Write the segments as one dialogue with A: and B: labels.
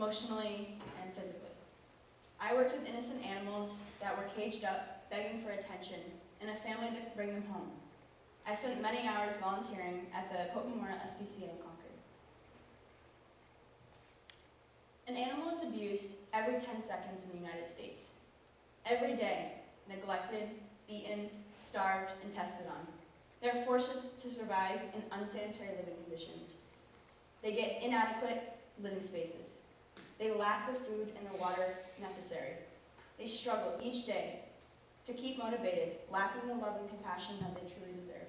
A: emotionally and physically. I worked with innocent animals that were caged up, begging for attention, and a family to bring them home. I spent many hours volunteering at the Pope Memorial SPCA in Concord. An animal is abused every 10 seconds in the United States. Every day, neglected, beaten, starved, and tested on. They're forced to survive in unsanitary living conditions. They get inadequate living spaces. They lack the food and the water necessary. They struggle each day to keep motivated, lacking the love and compassion that they truly deserve.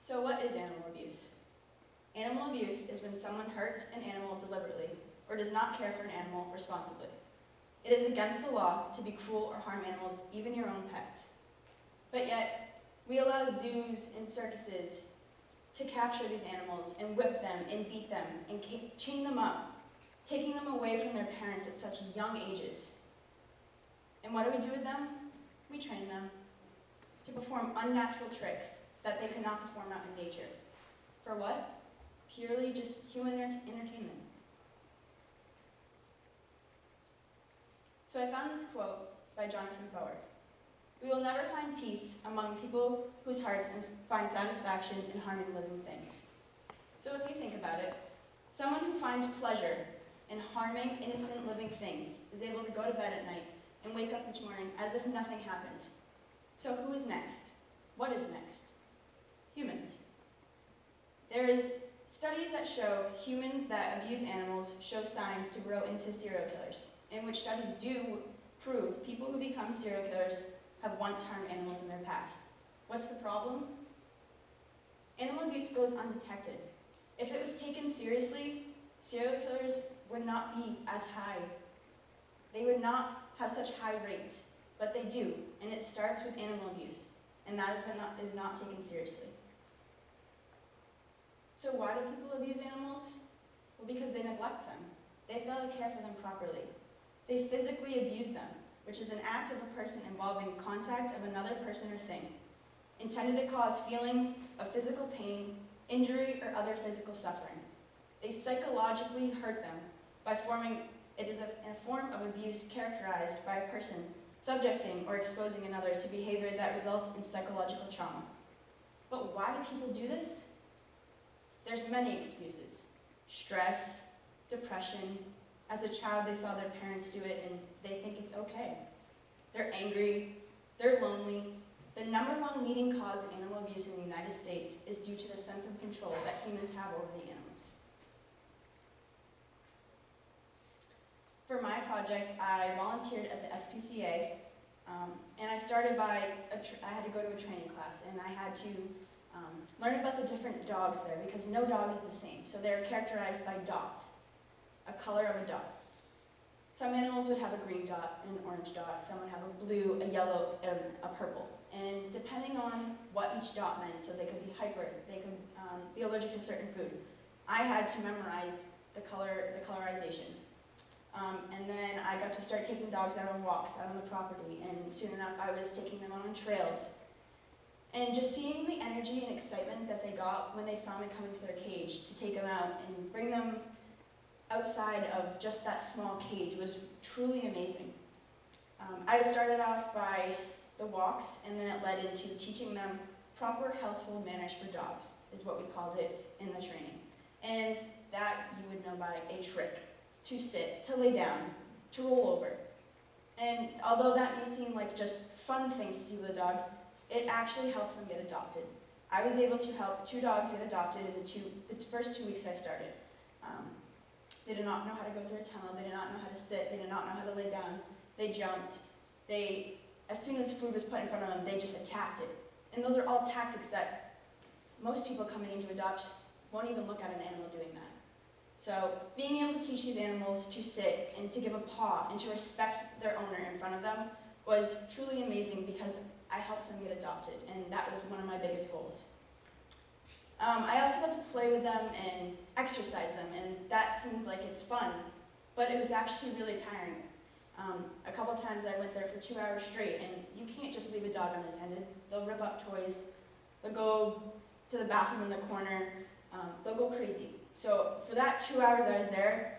A: So what is animal abuse? Animal abuse is when someone hurts an animal deliberately or does not care for an animal responsibly. It is against the law to be cruel or harm animals, even your own pets. But yet, we allow zoos and circuses to capture these animals and whip them and beat them and chain them up, taking them away from their parents at such young ages. And what do we do with them? We train them to perform unnatural tricks that they cannot perform out in nature. For what? Purely just human entertainment. So I found this quote by Jonathan Fowler. We will never find peace among people whose hearts find satisfaction in harming living things. So if you think about it, someone who finds pleasure in harming innocent living things is able to go to bed at night and wake up each morning as if nothing happened. So who is next? What is next? Humans. There is studies that show humans that abuse animals show signs to grow into serial killers, in which studies do prove people who become serial killers have once harmed animals in their past. What's the problem? Animal abuse goes undetected. If it was taken seriously, serial killers would not be as high. They would not have such high rates, but they do, and it starts with animal abuse, and that is not taken seriously. So why do people abuse animals? Well, because they neglect them. They fail to care for them properly. They physically abuse them, which is an act of a person involving contact of another person or thing, intended to cause feelings of physical pain, injury, or other physical suffering. They psychologically hurt them by it is a form of abuse characterized by a person subjecting or exposing another to behavior that results in psychological trauma. But why do people do this? There's many excuses. Stress, depression. As a child, they saw their parents do it and they think it's okay. They're angry, they're lonely. The number one leading cause of animal abuse in the United States is due to the sense of control that humans have over the animals. For my project, I volunteered at the SPCA, and I started by, I had to go to a training class, and I had to learn about the different dogs there, because no dog is the same. So they're characterized by dots, a color of a dot. Some animals would have a green dot and an orange dot. Some would have a blue, a yellow, and a purple. And depending on what each dot meant, so they could be hyper, they could be allergic to certain food. I had to memorize the colorization. And then I got to start taking dogs out on walks, out on the property, and soon enough I was taking them on trails. And just seeing the energy and excitement that they got when they saw me come into their cage to take them out and bring them outside of just that small cage was truly amazing. I started off by the walks, and then it led into teaching them proper household manners for dogs, is what we called it in the training. And that you would know by a trick: to sit, to lay down, to roll over. And although that may seem like just fun things to do with a dog, it actually helps them get adopted. I was able to help 2 dogs get adopted in the first 2 weeks I started. They did not know how to go through a tunnel, they did not know how to sit, they did not know how to lay down, they jumped. As soon as food was put in front of them, they just attacked it. And those are all tactics that most people coming in to adopt won't even look at an animal doing that. So being able to teach these animals to sit and to give a paw and to respect their owner in front of them was truly amazing, because I helped them get adopted, and that was one of my biggest goals. I also got to play with them and exercise them, and that seems like it's fun, but it was actually really tiring. A couple times I went there for 2 hours straight, and you can't just leave a dog unattended. They'll rip up toys, they'll go to the bathroom in the corner, they'll go crazy. So for that 2 hours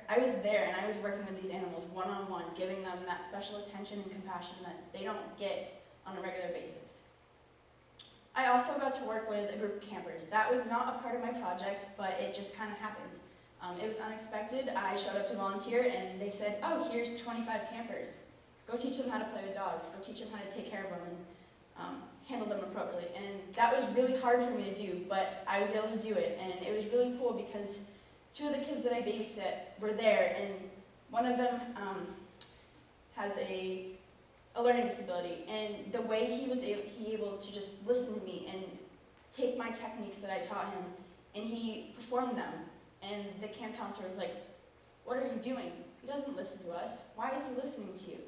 A: I was there and I was working with these animals one-on-one, giving them that special attention and compassion that they don't get on a regular basis. I also got to work with a group of campers. That was not a part of my project, but it just kind of happened. It was unexpected. I showed up to volunteer and they said, oh, here's 25 campers. Go teach them how to play with dogs. Go teach them how to take care of them and handle them appropriately. And that was really hard for me to do, but I was able to do it. And it was really cool because 2 of the kids that I babysit were there, and one of them has a learning disability. And the way he was able to just listen to me and take my techniques that I taught him, and he performed them. And the camp counselor was like, what are you doing? He doesn't listen to us. Why is he listening to you?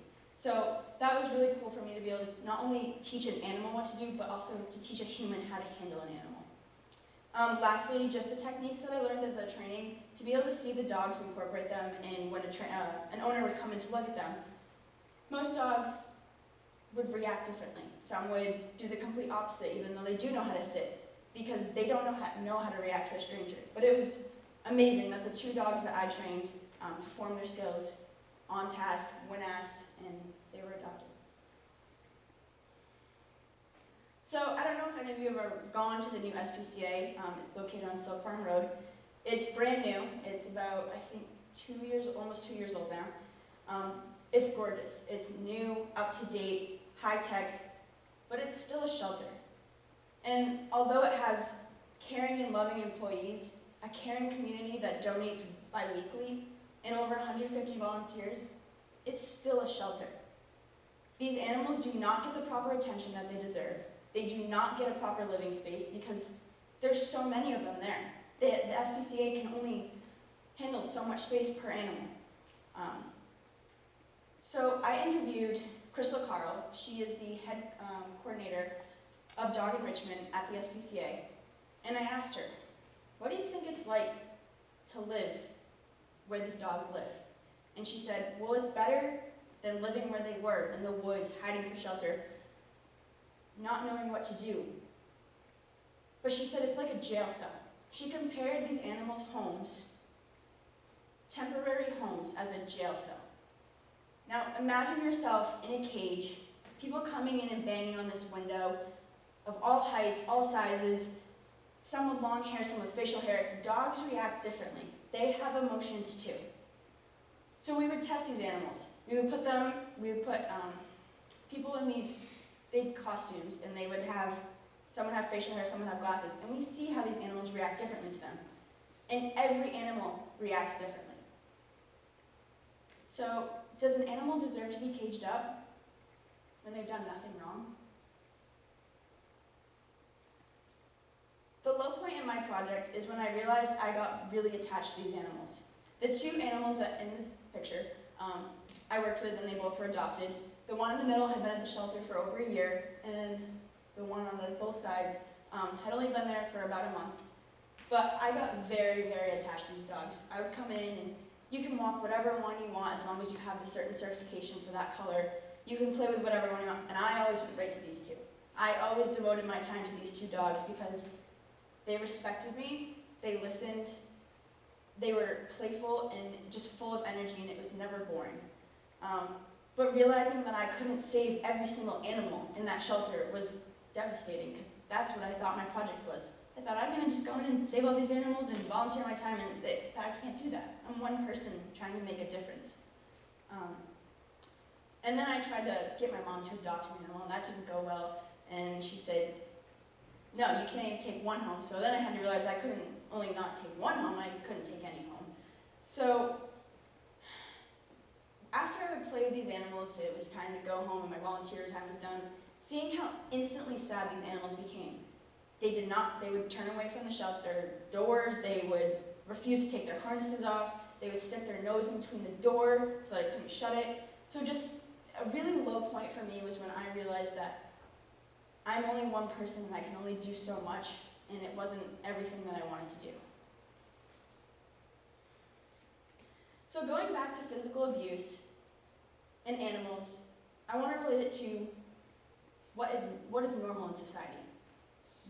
A: So that was really cool for me to be able to not only teach an animal what to do, but also to teach a human how to handle an animal. Lastly, just the techniques that I learned at the training, to be able to see the dogs, incorporate them, and when an owner would come in to look at them, most dogs would react differently. Some would do the complete opposite, even though they do know how to sit, because they don't know how to react to a stranger. But it was amazing that the 2 dogs that I trained performed their skills on task when asked, and they were adopted. So I don't know if any of you have ever gone to the new SPCA. It's located on Silk Farm Road. It's brand new. It's about, I think, almost 2 years old now. It's gorgeous. It's new, up to date, high tech, but it's still a shelter. And although it has caring and loving employees, a caring community that donates bi-weekly, and over 150 volunteers, it's still a shelter. These animals do not get the proper attention that they deserve. They do not get a proper living space because there's so many of them there. The SPCA can only handle so much space per animal. So I interviewed Crystal Carl. She is the head coordinator of dog enrichment at the SPCA. And I asked her, what do you think it's like to live where these dogs live? And she said, well, it's better than living where they were, in the woods, hiding for shelter, not knowing what to do. But she said it's like a jail cell. She compared these animals' homes, temporary homes, as a jail cell. Now imagine yourself in a cage, people coming in and banging on this window of all heights, all sizes, some with long hair, some with facial hair. Dogs react differently. They have emotions too. So we would test these animals. We would put people in these big costumes, and they would have, some would have facial hair, some would have glasses, and we see how these animals react differently to them. And every animal reacts differently. So, does an animal deserve to be caged up when they've done nothing wrong? The low point in my project is when I realized I got really attached to these animals. The 2 animals that in this picture I worked with, and they both were adopted. The one in the middle had been at the shelter for over a year, and the one on both sides had only been there for about a month. But I got very, very attached to these dogs. I would come in, and you can walk whatever one you want as long as you have the certain certification for that color. You can play with whatever one you want, and I always went right to these 2. I always devoted my time to these 2 dogs because they respected me, they listened, they were playful and just full of energy, and it was never boring. But realizing that I couldn't save every single animal in that shelter was devastating, because that's what I thought my project was. I thought, I'm going to just go in and save all these animals and volunteer my time, and I can't do that. I'm one person trying to make a difference. And then I tried to get my mom to adopt an animal, and that didn't go well, and she said, no, you can't even take one home. So then I had to realize I couldn't only not take one home, I couldn't take any home. So after I would play with these animals, it was time to go home and my volunteer time was done. Seeing how instantly sad these animals became. They would turn away from the shelter doors, they would refuse to take their harnesses off, they would stick their nose in between the door so I couldn't shut it. So just a really low point for me was when I realized that I'm only one person and I can only do so much, and it wasn't everything that I wanted to do. So going back to physical abuse and animals, I want to relate it to what is normal in society.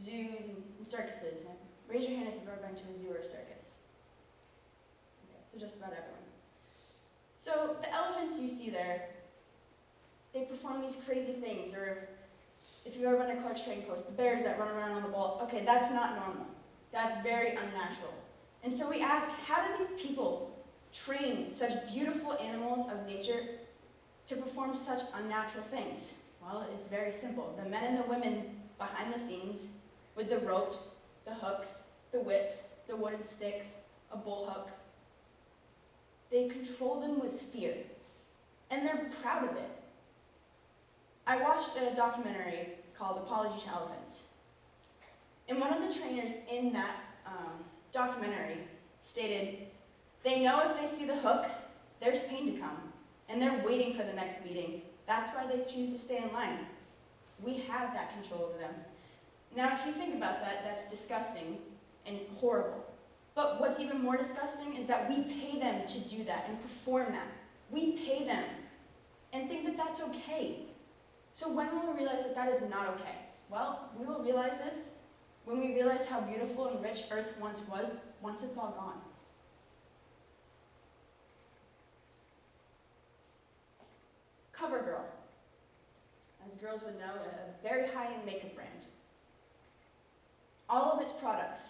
A: Zoos and circuses. And raise your hand if you've ever been to a zoo or a circus. so just about everyone. So the elephants you see there, they perform these crazy things, or if you've ever been to Clark's Trading Post, the bears that run around on the balls, okay, that's not normal. That's very unnatural. And so we ask, how do these people train such beautiful animals of nature to perform such unnatural things? Well, it's very simple. The men and the women behind the scenes, with the ropes, the hooks, the whips, the wooden sticks, a bull hook, they control them with fear. And they're proud of it. I watched a documentary called Apology to Elephants. And one of the trainers in that documentary stated, they know if they see the hook, there's pain to come, and they're waiting for the next meeting. That's why they choose to stay in line. We have that control over them. Now, if you think about that, that's disgusting and horrible. But what's even more disgusting is that we pay them to do that and perform that. We pay them and think that that's okay. So when will we realize that that is not okay? Well, we will realize this when we realize how beautiful and rich Earth once was, once it's all gone. CoverGirl, as girls would know, a very high-end makeup brand. All of its products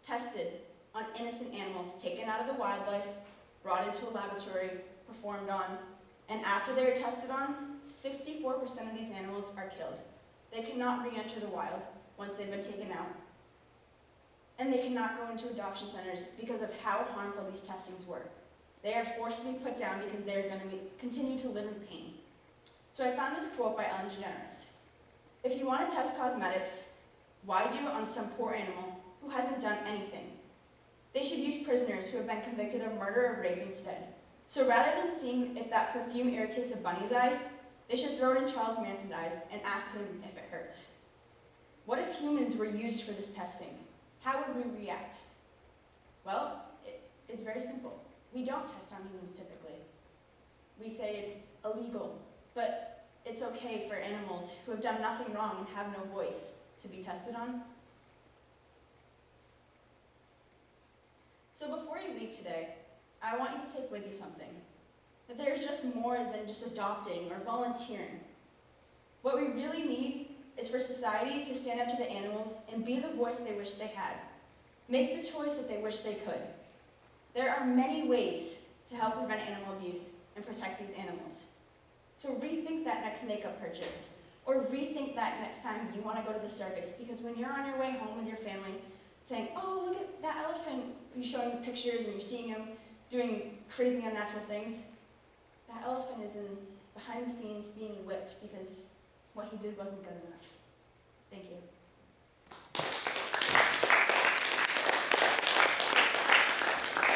A: tested on innocent animals taken out of the wildlife, brought into a laboratory, performed on, and after they are tested on, 64% of these animals are killed. They cannot re-enter the wild once they've been taken out. And they cannot go into adoption centers because of how harmful these testings were. They are forced to be put down because they are going to continue to live in pain. So I found this quote by Ellen DeGeneres. If you want to test cosmetics, why do it on some poor animal who hasn't done anything? They should use prisoners who have been convicted of murder or rape instead. So rather than seeing if that perfume irritates a bunny's eyes, they should throw it in Charles Manson's eyes and ask him if it hurts. What if humans were used for this testing? How would we react? Well, it's very simple. We don't test on humans typically. We say it's illegal, but it's okay for animals who have done nothing wrong and have no voice to be tested on. So before you leave today, I want you to take with you something. That there's just more than just adopting or volunteering. What we really need is for society to stand up to the animals and be the voice they wish they had. Make the choice that they wish they could. There are many ways to help prevent animal abuse and protect these animals. So rethink that next makeup purchase, or rethink that next time you want to go to the circus, because when you're on your way home with your family, saying, oh, look at that elephant, you're showing the pictures and you're seeing him doing crazy unnatural things, that elephant is behind the scenes being whipped because what he did wasn't good enough.